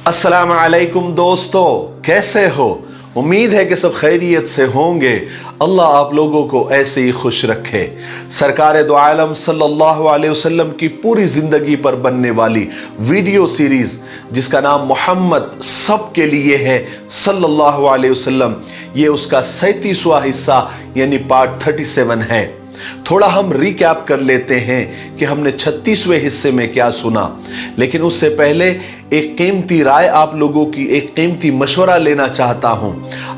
अस्सलाम वालेकुम दोस्तों, कैसे हो? उम्मीद है कि सब खैरियत से होंगे। अल्लाह आप लोगों को ऐसे ही खुश रखे। सरकार दो आलम सल्लल्लाहु अलैहि वसल्लम की पूरी ज़िंदगी पर बनने वाली वीडियो सीरीज़ जिसका नाम मोहम्मद सब के लिए है सल्लल्लाहु अलैहि वसल्लम, ये उसका 37वां हिस्सा यानी पार्ट 37 है। थोड़ा हम रिकैप कर लेते हैं कि हमने 36वें हिस्से में क्या सुना, लेकिन उससे पहले एक कीमती राय आप लोगों की, एक कीमती मशवरा लेना चाहता हूं।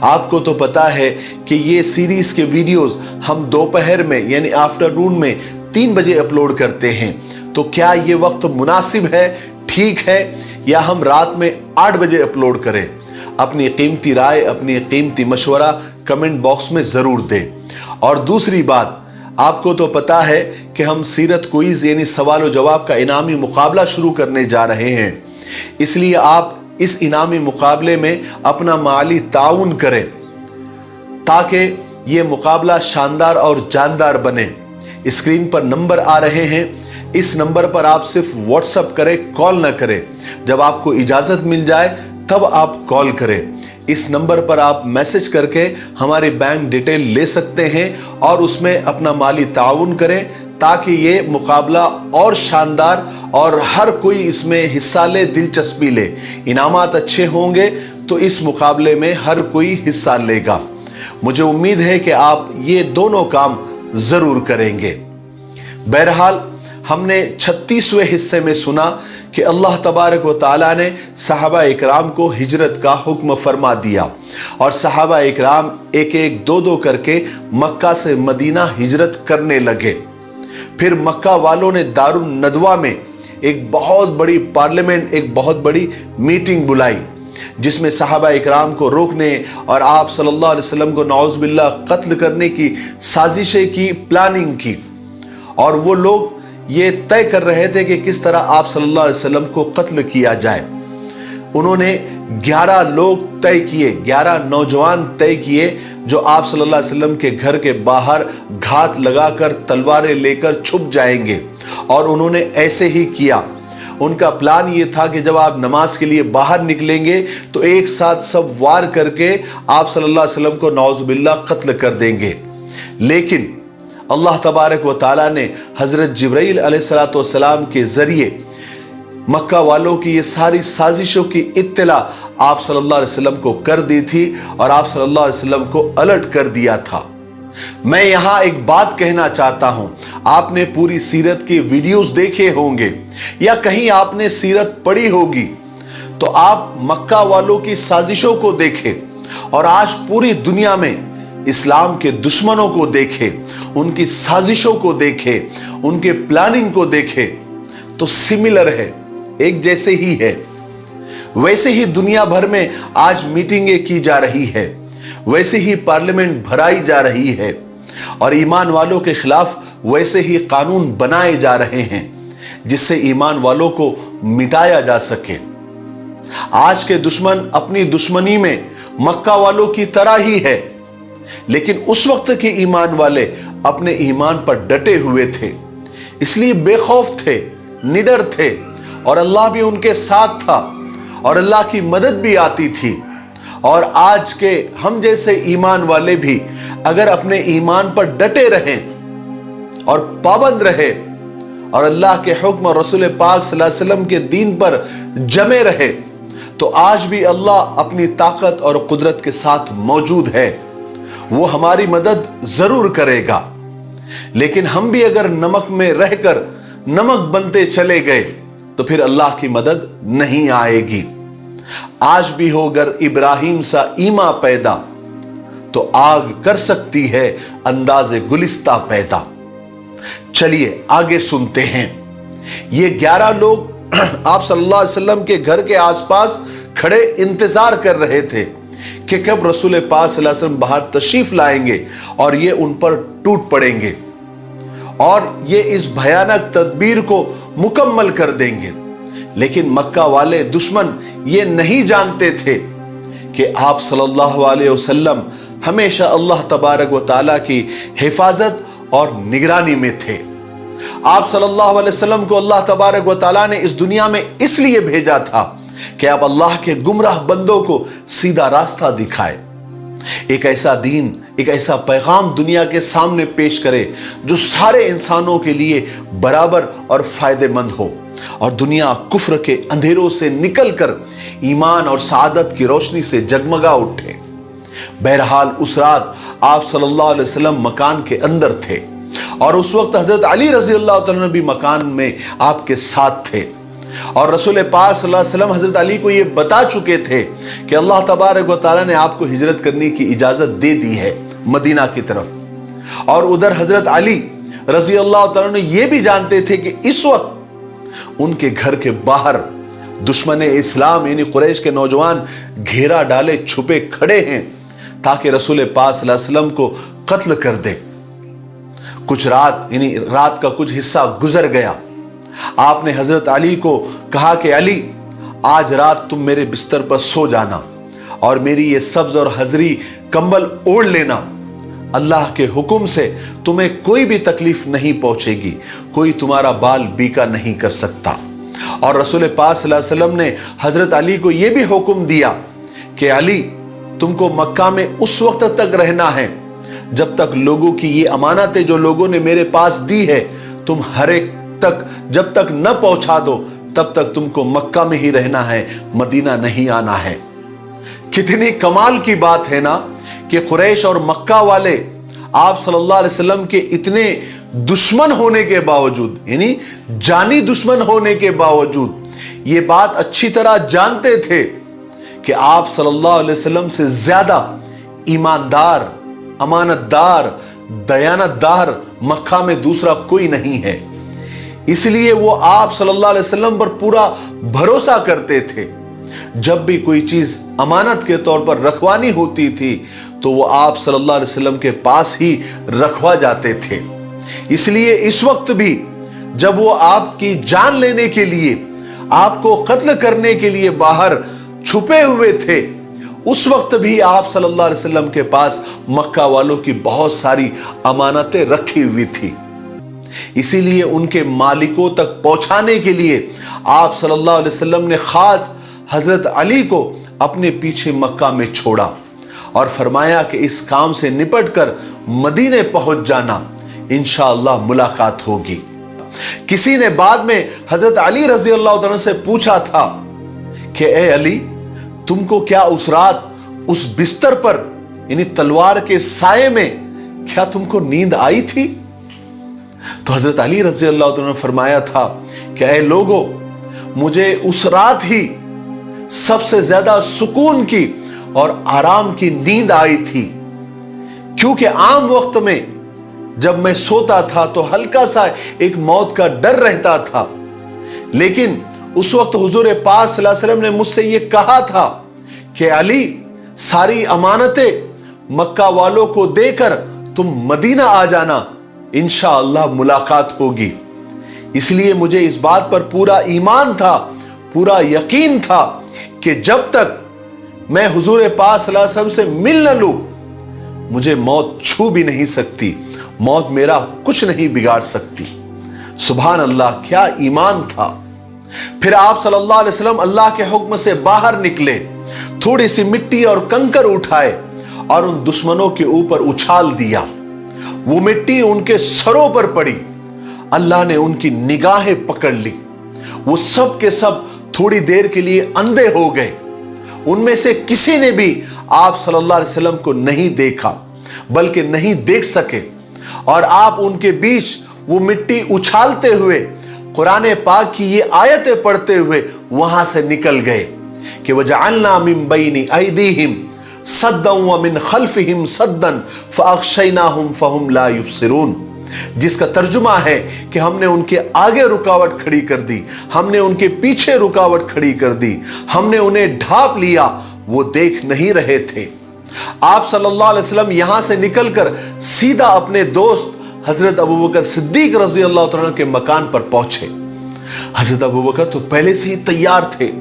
आपको तो पता है कि ये सीरीज के वीडियोस हम दोपहर में यानी आफ्टरनून में 3 बजे अपलोड करते हैं, तो क्या ये वक्त मुनासिब है, ठीक है, या हम रात में 8 बजे अपलोड करें? अपनी कीमती राय, अपनी कीमती मशवरा कमेंट बॉक्स में ज़रूर दें। और दूसरी बात, आपको तो पता है कि हम सीरत क्विज यानी सवाल और जवाब का इनामी मुकाबला शुरू करने जा रहे हैं, इसलिए आप इस इनामी मुकाबले में अपना माली ताउन करें ताकि ये मुकाबला शानदार और जानदार बने। स्क्रीन पर नंबर आ रहे हैं, इस नंबर पर आप सिर्फ व्हाट्सएप करें, कॉल ना करें। जब आपको इजाज़त मिल जाए तब आप कॉल करें। इस नंबर पर आप मैसेज करके हमारी बैंक डिटेल ले सकते हैं और उसमें अपना माली ताउन करें ताकि ये मुकाबला और शानदार और हर कोई इसमें हिस्सा ले, दिलचस्पी ले। इनामात अच्छे होंगे तो इस मुकाबले में हर कोई हिस्सा लेगा। मुझे उम्मीद है कि आप ये दोनों काम ज़रूर करेंगे। बहरहाल, हमने 36वें हिस्से में सुना कि अल्लाह तबारक व तआला ने सहाबा इकराम को हिजरत का हुक्म फरमा दिया और सहाबा इकराम एक एक दो दो करके मक्का से मदीना हिजरत करने लगे। फिर मक्का वालों ने दारुल नदवा में एक बहुत बड़ी पार्लियामेंट, एक बहुत बड़ी मीटिंग बुलाई जिसमें सहाबा इकराम को रोकने और आप सल्लल्लाहु अलैहि वसल्लम को नौज़ बिल्लाह कत्ल करने की साजिशें की, प्लानिंग की। और वो लोग ये तय कर रहे थे कि किस तरह आप सल्लल्लाहु अलैहि वसल्लम को कत्ल किया जाए। उन्होंने 11 लोग तय किए, 11 नौजवान तय किए जो आप सल्लल्लाहु अलैहि वसल्लम के घर के बाहर घात लगाकर तलवारें लेकर छुप जाएंगे, और उन्होंने ऐसे ही किया। उनका प्लान ये था कि जब आप नमाज के लिए बाहर निकलेंगे तो एक साथ सब वार करके आप सल्लल्लाहु अलैहि वसल्लम को नौज़ बिल्लाह कत्ल कर देंगे। लेकिन अल्लाह तबारक व ताला ने हज़रत जिब्राइल अलैहिस्सलातु वस्सलाम के ज़रिए मक्का वालों की ये सारी साजिशों की इत्तला आप सल्लल्लाहु अलैहि वसल्लम को कर दी थी और आप सल्लल्लाहु अलैहि वसल्लम को अलर्ट कर दिया था। मैं यहाँ एक बात कहना चाहता हूँ, आपने पूरी सीरत के वीडियोस देखे होंगे या कहीं आपने सीरत पढ़ी होगी, तो आप मक्का वालों की साजिशों को देखें और आज पूरी दुनिया में इस्लाम के दुश्मनों को देखें, उनकी साजिशों को देखें, उनके प्लानिंग को देखें, तो सिमिलर है, एक जैसे ही है। वैसे ही दुनिया भर में आज मीटिंगें की जा रही है, वैसे ही पार्लियामेंट भराई जा रही है और ईमान वालों के खिलाफ वैसे ही कानून बनाए जा रहे हैं जिससे ईमान वालों को मिटाया जा सके। आज के दुश्मन अपनी दुश्मनी में मक्का वालों की तरह ही है, लेकिन उस वक्त के ईमान वाले अपने ईमान पर डटे हुए थे, इसलिए बेखौफ थे, निडर थे, और अल्लाह भी उनके साथ था और अल्लाह की मदद भी आती थी। और आज के हम जैसे ईमान वाले भी अगर अपने ईमान पर डटे रहें और पाबंद रहे और अल्लाह के हुक्म और रसूल पाक सल्लल्लाहु अलैहि वसल्लम के दीन पर जमे रहे, तो आज भी अल्लाह अपनी ताकत और कुदरत के साथ मौजूद है। वो हमारी मदद जरूर करेगा। लेकिन हम भी अगर नमक में रहकर नमक बनते चले गए तो फिर अल्लाह की मदद नहीं आएगी। आज भी हो अगर इब्राहिम सा ईमा पैदा, तो आग कर सकती है अंदाज़े गुलिस्ता पैदा। चलिए आगे सुनते हैं। ये 11 लोग आप सल्लल्लाहु अलैहि वसल्लम के घर के आसपास खड़े इंतजार कर रहे थे कि कब रसूल पाक सल्लल्लाहु अलैहि वसल्लम बाहर तशरीफ लाएंगे और ये उन पर टूट पड़ेंगे और ये इस भयानक तदबीर को मुकम्मल कर देंगे। लेकिन मक्का वाले दुश्मन ये नहीं जानते थे कि आप सल्लल्लाहु अलैहि वसल्लम हमेशा अल्लाह तबारक व ताला की हिफाजत और निगरानी में थे। आप सल्लल्लाहु अलैहि वसल्लम को अल्लाह तबारक व ताला ने इस दुनिया में इसलिए भेजा था کہ آپ اللہ کے گمراہ بندوں کو سیدھا راستہ دکھائے، ایک ایسا دین، ایک ایسا پیغام دنیا کے سامنے پیش کرے جو سارے انسانوں کے لیے برابر اور فائدہ مند ہو، اور دنیا کفر کے اندھیروں سے نکل کر ایمان اور سعادت کی روشنی سے جگمگا اٹھے۔ بہرحال اس رات آپ صلی اللہ علیہ وسلم مکان کے اندر تھے، اور اس وقت حضرت علی رضی اللہ تعالیٰ بھی مکان میں آپ کے ساتھ تھے، اور رسول پاک صلی اللہ علیہ وسلم حضرت علی کو یہ بتا چکے تھے کہ اللہ تبارک و تعالیٰ نے آپ کو ہجرت کرنے کی اجازت دے دی ہے مدینہ کی طرف۔ اور ادھر حضرت علی رضی اللہ تعالیٰ نے یہ بھی جانتے تھے کہ اس وقت ان کے گھر کے باہر دشمن اسلام یعنی قریش کے نوجوان گھیرا ڈالے چھپے کھڑے ہیں تاکہ رسول پاک صلی اللہ علیہ وسلم کو قتل کر دے۔ کچھ رات یعنی رات کا کچھ حصہ گزر گیا، آپ نے حضرت علی کو کہا کہ علی، آج رات تم میرے بستر پر سو جانا اور میری یہ سبز اور حضری کمبل اوڑھ لینا، اللہ کے حکم سے تمہیں کوئی بھی تکلیف نہیں پہنچے گی، کوئی تمہارا بال بیکا نہیں کر سکتا۔ اور رسول پاک صلی اللہ علیہ وسلم نے حضرت علی کو یہ بھی حکم دیا کہ علی، تم کو مکہ میں اس وقت تک رہنا ہے جب تک لوگوں کی یہ امانتیں جو لوگوں نے میرے پاس دی ہے تم ہر ایک تک جب تک نہ پہنچا دو تب تک تم کو مکہ میں ہی رہنا ہے، مدینہ نہیں آنا ہے۔ کتنی کمال کی بات ہے نا کہ قریش اور مکہ والے آپ صلی اللہ علیہ وسلم کے اتنے دشمن ہونے کے باوجود یعنی جانی دشمن ہونے کے باوجود یہ بات اچھی طرح جانتے تھے کہ آپ صلی اللہ علیہ وسلم سے زیادہ ایماندار، امانت دار، دیانت دار مکہ میں دوسرا کوئی نہیں ہے، اس لیے وہ آپ صلی اللہ علیہ وسلم پر پورا بھروسہ کرتے تھے۔ جب بھی کوئی چیز امانت کے طور پر رکھوانی ہوتی تھی تو وہ آپ صلی اللہ علیہ وسلم کے پاس ہی رکھوا جاتے تھے۔ اس لیے اس وقت بھی جب وہ آپ کی جان لینے کے لیے، آپ کو قتل کرنے کے لیے باہر چھپے ہوئے تھے، اس وقت بھی آپ صلی اللہ علیہ وسلم کے پاس مکہ والوں کی بہت ساری امانتیں رکھی ہوئی تھی۔ اسی لیے ان کے مالکوں تک پہنچانے کے لیے آپ صلی اللہ علیہ وسلم نے خاص حضرت علی کو اپنے پیچھے مکہ میں چھوڑا اور فرمایا کہ اس کام سے نپٹ کر مدینے پہنچ جانا، انشاءاللہ ملاقات ہوگی۔ کسی نے بعد میں حضرت علی رضی اللہ عنہ سے پوچھا تھا کہ اے علی، تم کو کیا اس رات اس بستر پر یعنی تلوار کے سائے میں کیا تم کو نیند آئی تھی؟ تو حضرت علی رضی اللہ عنہ نے فرمایا تھا کہ اے لوگو، مجھے اس رات ہی سب سے زیادہ سکون کی اور آرام کی نیند آئی تھی، کیونکہ عام وقت میں جب میں سوتا تھا تو ہلکا سا ایک موت کا ڈر رہتا تھا، لیکن اس وقت حضور پاک صلی اللہ علیہ وسلم نے مجھ سے یہ کہا تھا کہ علی، ساری امانتیں مکہ والوں کو دے کر تم مدینہ آ جانا، انشاءاللہ ملاقات ہوگی۔ اس لیے مجھے اس بات پر پورا ایمان تھا، پورا یقین تھا کہ جب تک میں حضور پاک صلی اللہ علیہ وسلم سے مل نہ لوں مجھے موت چھو بھی نہیں سکتی، موت میرا کچھ نہیں بگاڑ سکتی۔ سبحان اللہ، کیا ایمان تھا۔ پھر آپ صلی اللہ علیہ وسلم اللہ کے حکم سے باہر نکلے، تھوڑی سی مٹی اور کنکر اٹھائے اور ان دشمنوں کے اوپر اچھال دیا۔ وہ مٹی ان کے سروں پر پڑی، اللہ نے ان کی نگاہیں پکڑ لی، وہ سب کے سب تھوڑی دیر کے لیے اندھے ہو گئے۔ ان میں سے کسی نے بھی آپ صلی اللہ علیہ وسلم کو نہیں دیکھا بلکہ نہیں دیکھ سکے، اور آپ ان کے بیچ وہ مٹی اچھالتے ہوئے قرآن پاک کی یہ آیتیں پڑھتے ہوئے وہاں سے نکل گئے کہ وَجَعَلْنَا مِن بَيْنِ أَيْدِيهِمْ صَدًّا وَمِن خَلْفِهِمْ صَدًّا فَأَغْشَيْنَاهُمْ فَهُمْ لَا يُبْصِرُونَ، جس کا ترجمہ ہے کہ ہم نے ان کے آگے رکاوٹ کھڑی کر دی، ہم نے ان کے پیچھے رکاوٹ کھڑی کر دی، ہم نے انہیں ڈھانپ لیا، وہ دیکھ نہیں رہے تھے۔ آپ صلی اللہ علیہ وسلم یہاں سے نکل کر سیدھا اپنے دوست حضرت ابوبکر صدیق رضی اللہ عنہ کے مکان پر پہنچے۔ حضرت ابوبکر تو پہلے سے ہی تیار تھے،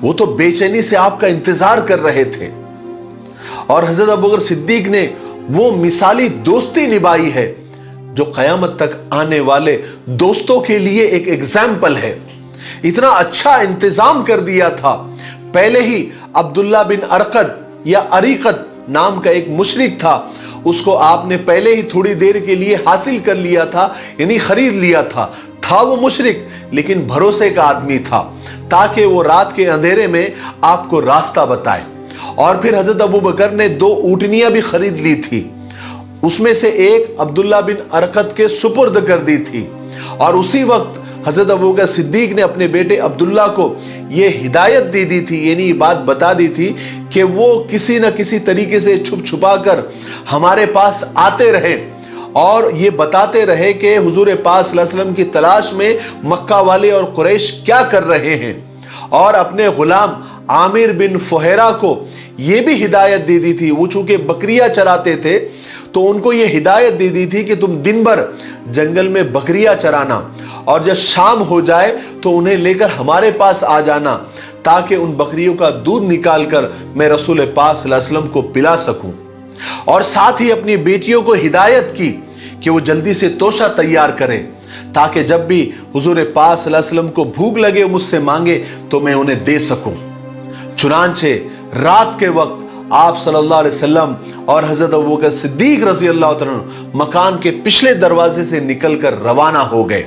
وہ تو بے چینی سے آپ کا انتظار کر رہے تھے، اور حضرت ابوبکر صدیق نے وہ مثالی دوستی نبھائی ہے جو قیامت تک آنے والے دوستوں کے لیے ایک ایگزامپل ہے۔ اتنا اچھا انتظام کر دیا تھا पहले ही अब्दुल्ला बिन अरकद या अरीकत नाम का एक मुशरिक था, उसको आपने पहले ही थोड़ी देर के लिए हासिल कर लिया था, यानी खरीद लिया था वो मुशरिक लेकिन भरोसे का आदमी था, ताकि वो रात के अंधेरे में आपको रास्ता बताए। और फिर हजरत अबू बकर ने 2 ऊँटनियां भी खरीद ली थी, उसमें से एक अब्दुल्ला बिन अरकत के सुपुर्द कर दी थी। और उसी वक्त हजरत अबू बकर सिद्दीक ने अपने बेटे अब्दुल्ला को ये हिदायत दे दी थी, यानी ये बात बता दी थी कि वो किसी न किसी तरीके से छुप छुपा कर हमारे पास आते रहे और ये बताते रहे कि हुजूर पाक सल्लल्लाहु अलैहि वसल्लम की तलाश में मक्का वाले और कुरैश क्या कर रहे हैं। और अपने गुलाम आमिर बिन फुहैरा को ये भी हिदायत दे दी थी, वो चूंकि बकरियां चराते थे तो उनको ये हिदायत दे दी थी कि तुम दिन भर जंगल में बकरियां चराना और जब शाम हो जाए तो उन्हें लेकर हमारे पास आ जाना, ताकि उन बकरियों का दूध निकाल कर मैं रसूल पाक सल्लल्लाहु अलैहि वसल्लम को पिला सकूं। और साथ ही अपनी बेटियों को हिदायत की कि वो जल्दी से तोशा तैयार करें, ताकि जब भी हुजूर पाक सल्लल्लाहु अलैहि वसल्लम को भूख लगे मुझसे मांगे तो मैं उन्हें दे सकूं। चुनांचे रात के वक्त आप सल्लल्लाहु अलैहि वसल्लम और हजरत अबू बकर सिद्दीक रज़ी अल्लाह तआला अन्हु मकान के पिछले दरवाजे से निकलकर रवाना हो गए।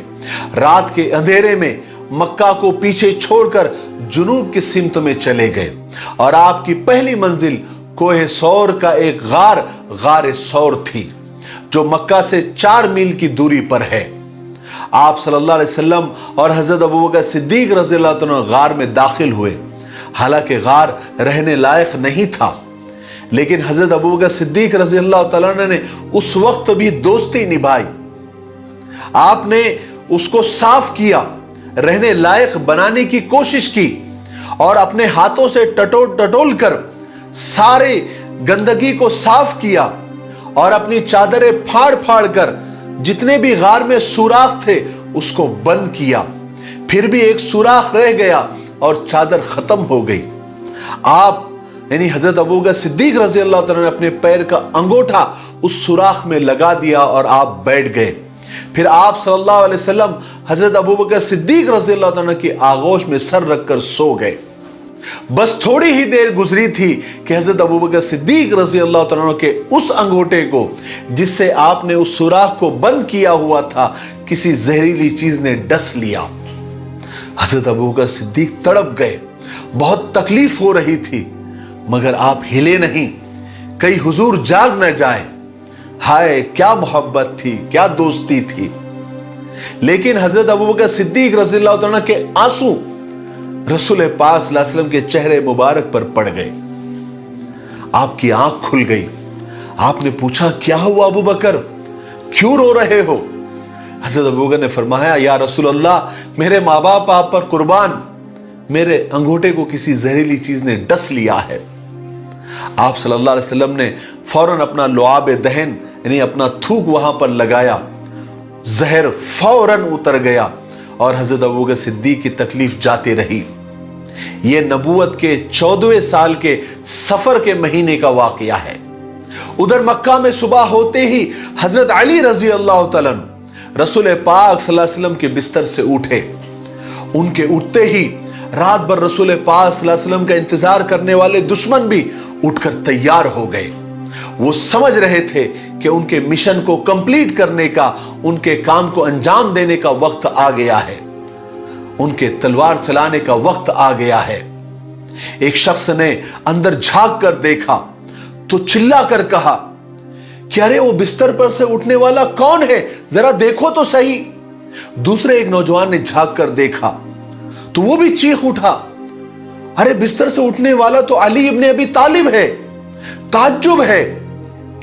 रात के अंधेरे में मक्का को पीछे छोड़कर जुनूब की सिमत में चले गए और आपकी पहली मंजिल कोहे सौर का एक गार सौर थी, जो मक्का से 4 मील की दूरी पर है। आप सल्लल्लाहु अलैहि वसल्लम और हजरत अबू बकर सिद्दीक रज़ी अल्लाह तआला अन्हु गार में दाखिल हुए। हालांकि गार रहने लायक नहीं था, लेकिन हजरत अबू बकर सिद्दीक रज़ी अल्लाह तआला अन्हु ने उस वक्त भी दोस्ती निभाई। आपने उसको साफ किया, रहने लायक बनाने की कोशिश की और अपने हाथों से टटोल कर सारे गंदगी को साफ किया और अपनी चादरें फाड़ फाड़ कर जितने भी गार में सुराख थे उसको बंद किया। फिर भी एक सुराख रह गया और चादर खत्म हो गई। आप यानी हजरत अबू बकर सिद्दीक रज़ी अल्लाह तआला ने अपने पैर का अंगूठा उस सुराख में लगा दिया और आप बैठ गए। फिर आप सल्लल्लाहु अलैहि वसल्लम हजरत अबू बकर सिद्दीक रज़ी अल्लाह तआला की आगोश में सर रखकर सो गए। बस थोड़ी ही देर गुजरी थी कि हजरत अबू बकर सिद्दीक रज़ी अल्लाह तआला के उस अंगूठे को जिससे आपने उस सुराख को बंद किया हुआ था, किसी जहरीली चीज ने डस लिया। हजरत अबू बकर सिद्दीक तड़प गए, बहुत तकलीफ हो रही थी, मगर आप हिले नहीं, कहीं हुजूर जाग न जाए। हाय क्या मोहब्बत थी, क्या दोस्ती थी। लेकिन हजरत अबू बकर सिद्दीक रज़ी अल्लाह तआला के आंसू रसूल पाक सल्लल्लाहु अलैहि वसल्लम के चेहरे मुबारक पर पड़ गए। आपकी आंख खुल गई। आपने पूछा, क्या हुआ अबू बकर, क्यों रो रहे हो? हजरत अबू बकर ने फरमाया, या रसूल अल्लाह, मेरे माँ बाप आप पर कुर्बान, मेरे अंगूठे को किसी जहरीली चीज ने डस लिया है। आप सल्लल्लाहु अलैहि वसल्लम ने फौरन अपना लुआब दहन यानी अपना थूक वहां पर लगाया, जहर फौरन उतर गया और हजरत अबू बकर सिद्दीक की तकलीफ जाती रही। यह नबूवत के 14वें साल के सफर के महीने का वाकया है। उधर मक्का में सुबह होते ही हजरत अली रजी अल्लाह तआला रसूल पाक सल्लल्लाहु अलैहि वसल्लम के बिस्तर से उठे। उनके उठते ही रात भर रसूल पाक सल्लल्लाहु अलैहि वसल्लम का इंतजार करने वाले दुश्मन भी उठकर तैयार हो गए। वो समझ रहे थे कि उनके मिशन को कंप्लीट करने का, उनके काम को अंजाम देने का वक्त आ गया है, उनके तलवार चलाने का वक्त आ गया है। एक शख्स ने अंदर झांक कर देखा तो चिल्ला कर कहा कि अरे वो बिस्तर पर से उठने वाला कौन है, जरा देखो तो सही। दूसरे एक नौजवान ने झांक कर देखा तो वो भी चीख उठा, अरे बिस्तर से उठने वाला तो अली इब्ने अबी तालिब है। ताज्जुब है,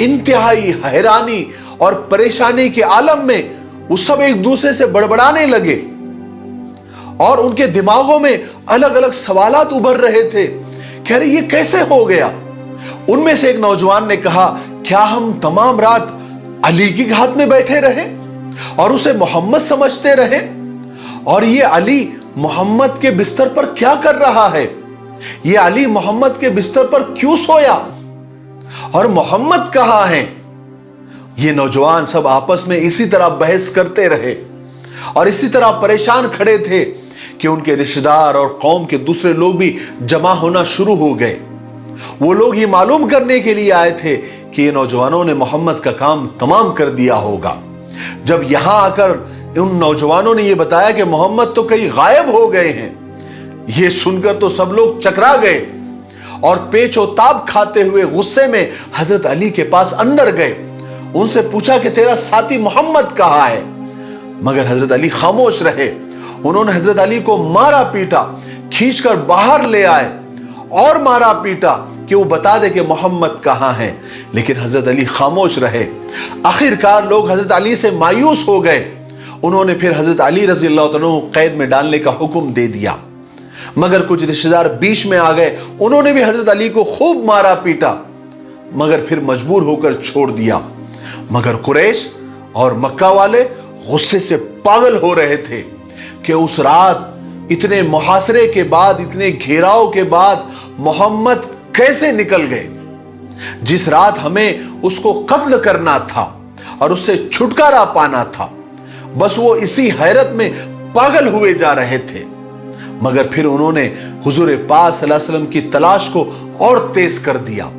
इंतहाई हैरानी और परेशानी के आलम में वो सब एक दूसरे से बड़बड़ाने लगे और उनके दिमागों में अलग अलग सवालात उभर रहे थे कि अरे ये कैसे हो गया। उनमें से एक नौजवान ने कहा, क्या हम तमाम रात अली की घात में बैठे रहे और उसे मोहम्मद समझते रहे, और ये अली मोहम्मद के बिस्तर पर क्या कर रहा है, ये अली मोहम्मद के बिस्तर पर क्यों सोया और मोहम्मद कहां है। ये नौजवान सब आपस में इसी तरह बहस करते रहे और इसी तरह परेशान खड़े थे کہ उनके रिश्तेदार और कौम के दूसरे लोग भी जमा होना शुरू हो गए। वो लोग ये मालूम करने के लिए आए थे कि ये नौजवानों ने मोहम्मद का काम तमाम कर दिया होगा। जब यहां आकर उन नौजवानों ने ये बताया कि मोहम्मद तो कहीं गायब हो गए हैं, ये सुनकर तो सब लोग चकरा गए और पेचोताब खाते हुए गुस्से में हजरत अली के पास अंदर गए। उनसे पूछा कि तेरा साथी मोहम्मद कहाँ है, मगर हजरत अली खामोश रहे। उन्होंने हजरत अली को मारा पीटा, खींचकर बाहर ले आए और मारा पीटा कि वो बता दे कि मोहम्मद कहाँ है, लेकिन हजरत अली खामोश रहे। आखिरकार लोग हजरत अली से मायूस हो गए। उन्होंने फिर हजरत अली रजी अल्लाह तआला कैद में डालने का हुक्म दे दिया, मगर कुछ रिश्तेदार बीच में आ गए। उन्होंने भी हजरत अली को खूब मारा पीटा, मगर फिर मजबूर होकर छोड़ दिया। मगर कुरैश और मक्का वाले गुस्से से पागल हो रहे थे कि उस रात इतने मुहासरे के बाद, इतने घेराव के बाद मोहम्मद कैसे निकल गए। जिस रात हमें उसको कत्ल करना था और उससे छुटकारा पाना था, बस वो इसी हैरत में पागल हुए जा रहे थे। मगर फिर उन्होंने हुजूर पाक सल्लल्लाहु अलैहि वसल्लम की तलाश को और तेज कर दिया।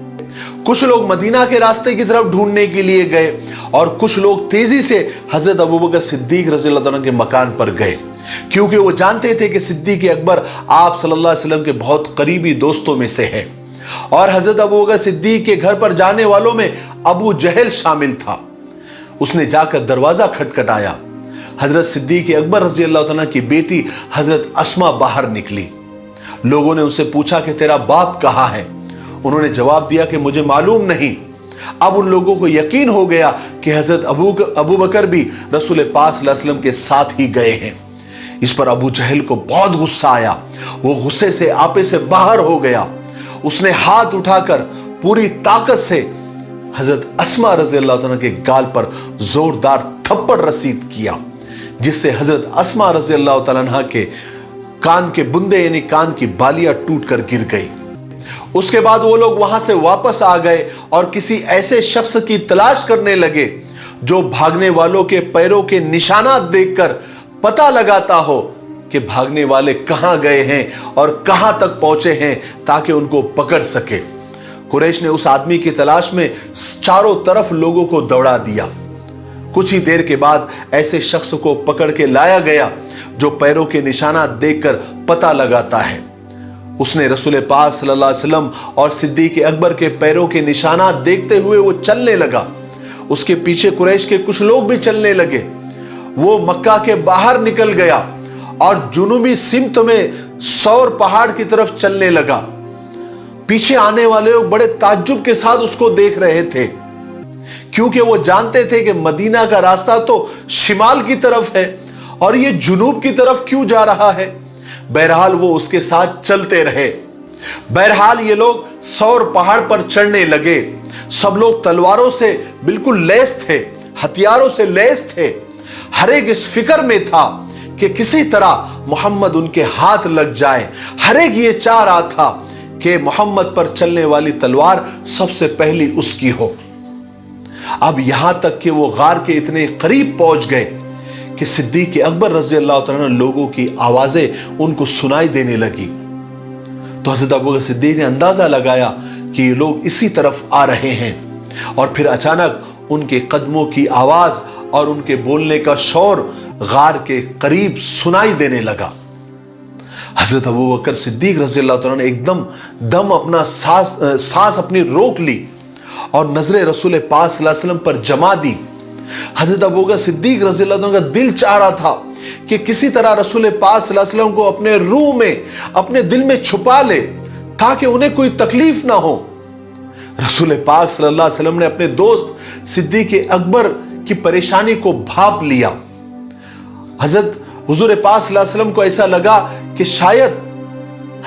कुछ लोग मदीना के रास्ते की तरफ ढूंढने के लिए गए और कुछ लोग तेजी से हजरत अबू बकर सिद्दीक रज़ियल्लाहु अन्हु के मकान पर गए, क्योंकि वो जानते थे कि सिद्दीक अकबर आप सल्लल्लाहु अलैहि वसल्लम के बहुत करीबी दोस्तों में से है। और हजरत अबू बकर सिद्दीक के घर पर जाने वालों में अबू जहल शामिल था। उसने जाकर दरवाजा खटखटाया। हजरत सिद्दीक अकबर रज़ियल्लाहु अन्हु की बेटी हजरत अस्मा बाहर निकली। लोगों ने उनसे पूछा कि तेरा बाप कहाँ है। उन्होंने जवाब दिया कि मुझे मालूम नहीं। अब उन लोगों को यकीन हो गया कि हजरत अबू बकर भी रसूल पाक सल्लल्लाहु अलैहि वसल्लम के साथ ही गए हैं। इस पर अबू जहल को बहुत गुस्सा आया। वो गुस्से से आपे से बाहर हो गया। उसने हाथ उठाकर पूरी ताकत से हजरत अस्मा रज़ियल्लाहु अन्हा के गाल पर जोरदार थप्पड़ रसीद किया, जिससे हजरत अस्मा रज़ियल्लाहु अन्हा के कान के बुंदे यानी कान की बालियां टूटकर गिर गई। उसके बाद वो लोग वहां से वापस आ गए और किसी ऐसे शख्स की तलाश करने लगे जो भागने वालों के पैरों के निशानात देखकर पता लगाता हो कि भागने वाले कहां गए हैं और कहां तक पहुंचे हैं, ताकि उनको पकड़ सके। कुरैश ने उस आदमी की तलाश में चारों तरफ लोगों को दौड़ा दिया। कुछ ही देर के बाद ऐसे शख्स को पकड़ के लाया गया जो पैरों के निशानात देखकर पता लगाता है। उसने रसूल पाक सल्लल्लाहु अलैहि वसल्लम और सिद्दीक अकबर के पैरों के निशानात देखते हुए वो चलने लगा। उसके पीछे कुरैश के कुछ लोग भी चलने लगे। वो मक्का के बाहर निकल गया और जुनूबी सिमत में सौर पहाड़ की तरफ चलने लगा। पीछे आने वाले लोग बड़े ताज्जुब के साथ उसको देख रहे थे, क्योंकि वो जानते थे कि मदीना का रास्ता तो शिमाल की तरफ है और ये जुनूब की तरफ क्यों जा रहा है। बहरहाल वो उसके साथ चलते रहे। बहरहाल ये लोग सौर पहाड़ पर चढ़ने लगे। सब लोग तलवारों से बिल्कुल लैस थे, हथियारों से लैस थे। हर एक इस फिक्र में था कि किसी तरह मोहम्मद उनके हाथ लग जाए। हर एक ये चाह रहा था कि मोहम्मद पर चलने वाली तलवार सबसे पहली उसकी हो। अब यहां तक कि वो गार के इतने करीब पहुंच गए कि सिद्दीक अकबर रज़ियल्लाहु तआला लोगों की आवाजें उनको सुनाई देने लगी। तो हज़रत अबू बकर सिद्दीक ने अंदाजा लगाया कि ये लोग इसी तरफ आ रहे हैं, और फिर अचानक उनके कदमों की आवाज और उनके बोलने का शोर गार के करीब सुनाई देने लगा। हज़रत अबू बकर सिद्दीक रज़ियल्लाहु तआला ने एकदम दम अपना सांस अपनी रोक ली और नजरें रसूल पाक सल्लल्लाहु अलैहि वसल्लम पर जमा दी। हज़रत अबू बकर सिद्दीक रज़ियल्लाहु अन्हु का दिल चाह रहा था कि किसी तरह रसूल पाक सल्लल्लाहु अलैहि वसल्लम को अपने रूह में, अपने दिल में छुपा ले, ताकि उन्हें कोई तकलीफ ना हो। रसूल पाक सल्लल्लाहु अलैहि वसल्लम ने अपने दोस्त सिद्दीक अकबर की परेशानी को भांप लिया। हजरत हुजूर पाक सल्लल्लाहु अलैहि वसल्लम को ऐसा लगा कि शायद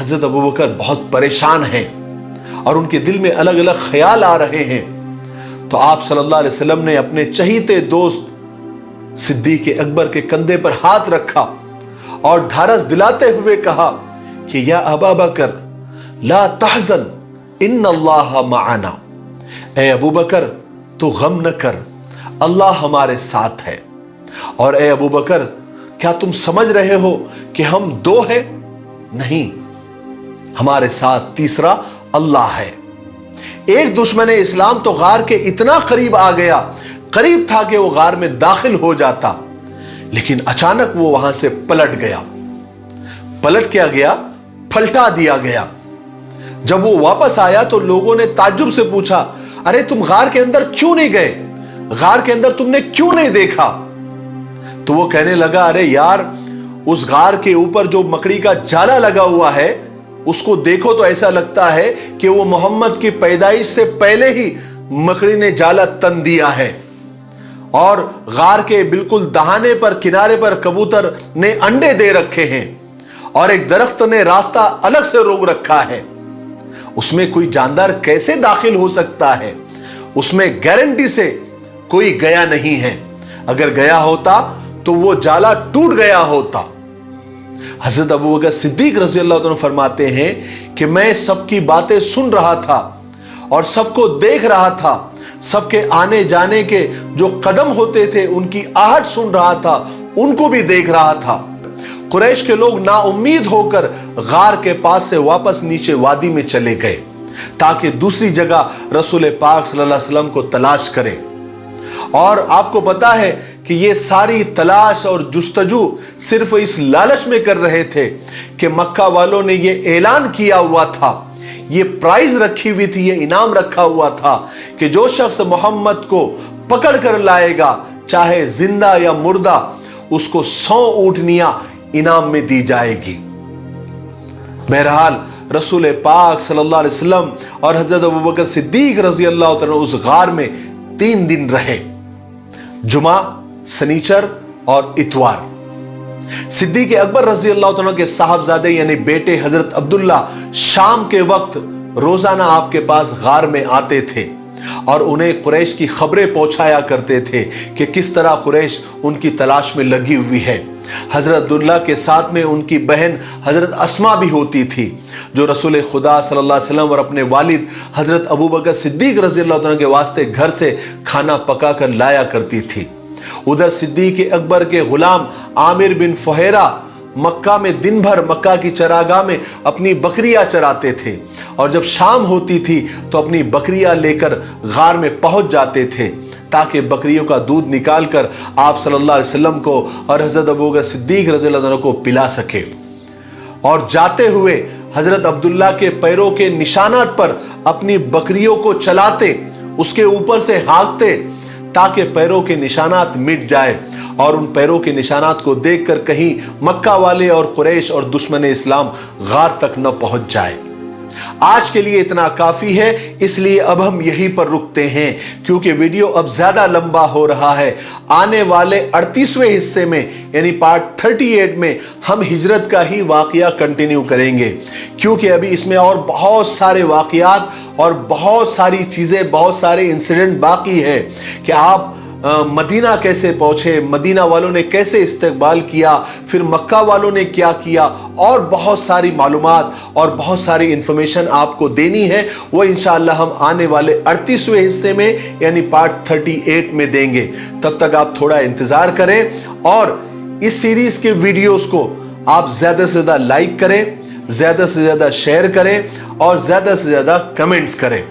हजरत अबू बकर बहुत परेशान हैं और उनके दिल में अलग अलग ख्याल आ रहे हैं। तो आप सल्लल्लाहु अलैहि वसल्लम ने अपने चहीते दोस्त सिद्दीक अकबर के कंधे पर हाथ रखा और ढारस दिलाते हुए कहा कि या अबा बकर ला तहज़न इन्नल्लाह मअना, ए अबू बकर तू गम न कर, अल्लाह हमारे साथ है। और ए अबू बकर क्या तुम समझ रहे हो कि हम दो हैं? नहीं, हमारे साथ तीसरा अल्लाह है। एक दुश्मन इस्लाम तो गार के इतना करीब आ गया, करीब था कि वो गार में दाखिल हो जाता, लेकिन अचानक वो वहां से पलट गया। पलट क्या गया? पलटा दिया गया। जब वो वापस आया तो लोगों ने ताज्जुब से पूछा, अरे तुम गार के अंदर क्यों नहीं गए? गार के अंदर तुमने क्यों नहीं देखा? तो वो कहने लगा, अरे यार, उस गार के ऊपर जो मकड़ी का जाला लगा हुआ है उसको देखो तो ऐसा लगता है कि वो मोहम्मद की पैदाइश से पहले ही मकड़ी ने जाला तन दिया है। और गार के बिल्कुल दहाने पर, किनारे पर कबूतर ने अंडे दे रखे हैं और एक दरख्त ने रास्ता अलग से रोक रखा है। उसमें कोई जानदार कैसे दाखिल हो सकता है? उसमें गारंटी से कोई गया नहीं है। अगर गया होता तो वो जाला टूट गया होता। हजरत अबू बकर सिद्दीक रज़ी अल्लाह अन्हु फरमाते हैं कि मैं सबकी बातें सुन रहा था और सबको देख रहा था, सबके आने जाने के जो कदम होते थे उनकी आहट सुन रहा था, उनको भी देख रहा था। कुरैश के लोग नाउम्मीद होकर गार के पास से वापस नीचे वादी में चले गए ताकि दूसरी जगह रसूल पाक सल्लल्लाहु अलैहि वसल्लम को तलाश करें। और आपको पता है कि ये सारी तलाश और जुस्तजू सिर्फ इस लालच में कर रहे थे कि मक्का वालों ने ये ऐलान किया हुआ था, ये प्राइज रखी हुई थी, ये इनाम रखा हुआ था कि जो शख्स मोहम्मद को पकड़ कर लाएगा, चाहे जिंदा या मुर्दा, उसको 100 ऊँटनियां इनाम में दी जाएगी। बहरहाल रसूल पाक सल्लल्लाहु अलैहि वसल्लम और हजरत अबू बकर सिद्दीक रज़ी अल्लाह तआला उस गार में 3 दिन रहे, जुमा, सनीचर और इतवार। सिद्दीक अकबर रज़ी अल्लाह तआला के साहबजादे यानी बेटे हजरत अब्दुल्ला शाम के वक्त रोजाना आपके पास गार में आते थे और उन्हें कुरैश की खबरें पहुंचाया करते थे कि किस तरह कुरैश उनकी तलाश में लगी हुई है। हजरत अब्दुल्ला के साथ में उनकी बहन हजरत अस्मा भी होती थी, जो रसूल खुदा सल्लल्लाहु अलैहि वसल्लम और अपने वालिद हजरत अबू बकर सिद्दीक रज़ी अल्लाह तआला के वास्ते घर से खाना पका कर लाया करती थी। उधर सिद्दीक अकबर के गुलाम आमिर बिन फुहैरा मक्का में दिन भर मक्का की चरागाह में अपनी बकरियां चराते थे और जब शाम होती थी तो अपनी बकरियां लेकर गार में पहुंच जाते थे ताकि बकरियों का दूध निकाल कर आप सल्लल्लाहु अलैहि वसल्लम को और हजरत अबू बकर सिद्दीक रज़ी अल्लाह अन्हु को पिला सके। और जाते हुए हजरत अब्दुल्ला के पैरों के निशानात पर अपनी बकरियों को चलाते, उसके ऊपर से हाँकते ताकि पैरों के निशानात मिट जाए और उन पैरों के निशानात को देखकर कहीं मक्का वाले और कुरैश और दुश्मन इस्लाम गार तक न पहुंच जाए। आज के लिए इतना काफी है, इसलिए अब हम यहीं पर रुकते हैं क्योंकि वीडियो अब ज्यादा लंबा हो रहा है। आने वाले 38वें हिस्से में यानी पार्ट 38 में हम हिजरत का ही वाकया कंटिन्यू करेंगे, क्योंकि अभी इसमें और बहुत सारे वाकयात और बहुत सारी चीजें, बहुत सारे इंसिडेंट बाकी है कि आप मदीना कैसे पहुंचे, मदीना वालों ने कैसे इस्तकबाल किया, फिर मक्का वालों ने क्या किया, और बहुत सारी मालूमात और बहुत सारी इंफॉर्मेशन आपको देनी है। वो इंशाअल्लाह हम आने वाले 38वें हिस्से में यानी पार्ट 38 में देंगे। तब तक आप थोड़ा इंतजार करें और इस सीरीज के वीडियोस को आप ज्यादा से ज्यादा लाइक करें, ज्यादा से ज्यादा शेयर करें और ज्यादा से ज्यादा कमेंट्स करें।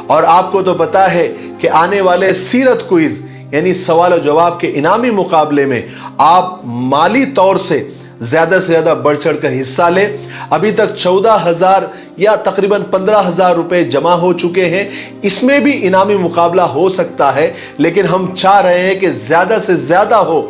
और आपको तो पता है कि आने वाले सीरत क्विज यानी सवाल और जवाब के इनामी मुकाबले में आप माली तौर से ज्यादा बढ़ चढ़कर हिस्सा लें। अभी तक 14,000 या तकरीबन 15,000 रुपए जमा हो चुके हैं। इसमें भी इनामी मुकाबला हो सकता है, लेकिन हम चाह रहे हैं कि ज्यादा से ज्यादा हो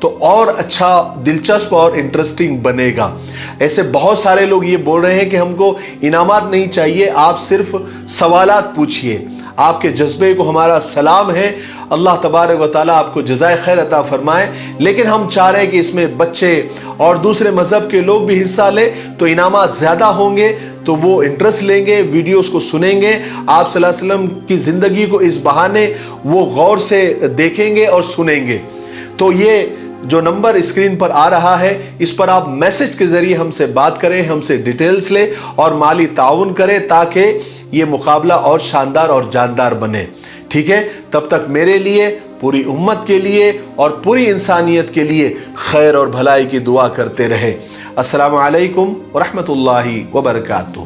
तो और अच्छा, दिलचस्प और इंटरेस्टिंग बनेगा। ऐसे बहुत सारे लोग ये बोल रहे हैं कि हमको इनामात नहीं चाहिए, आप सिर्फ सवालात पूछिए। आपके जज्बे को हमारा सलाम है, अल्लाह तबारक व तआला आपको जज़ाए खैर अता फरमाए। लेकिन हम चाह रहे हैं कि इसमें बच्चे और दूसरे मजहब के लोग भी हिस्सा लें तो इनामात ज़्यादा होंगे, तो वो इंटरेस्ट लेंगे, वीडियोस को सुनेंगे, आप सल्लल्लाहु अलैहि वसल्लम की ज़िंदगी को इस बहाने वो गौर से देखेंगे और सुनेंगे। तो ये जो नंबर स्क्रीन पर आ रहा है, इस पर आप मैसेज के जरिए हमसे बात करें, हमसे डिटेल्स लें और माली ताउन करें ताकि ये मुकाबला और शानदार और जानदार बने। ठीक है, तब तक मेरे लिए, پوری امت کے لیے اور پوری انسانیت کے لیے خیر اور بھلائی کی دعا کرتے رہے۔ السلام علیکم ورحمۃ اللہ وبرکاتہ۔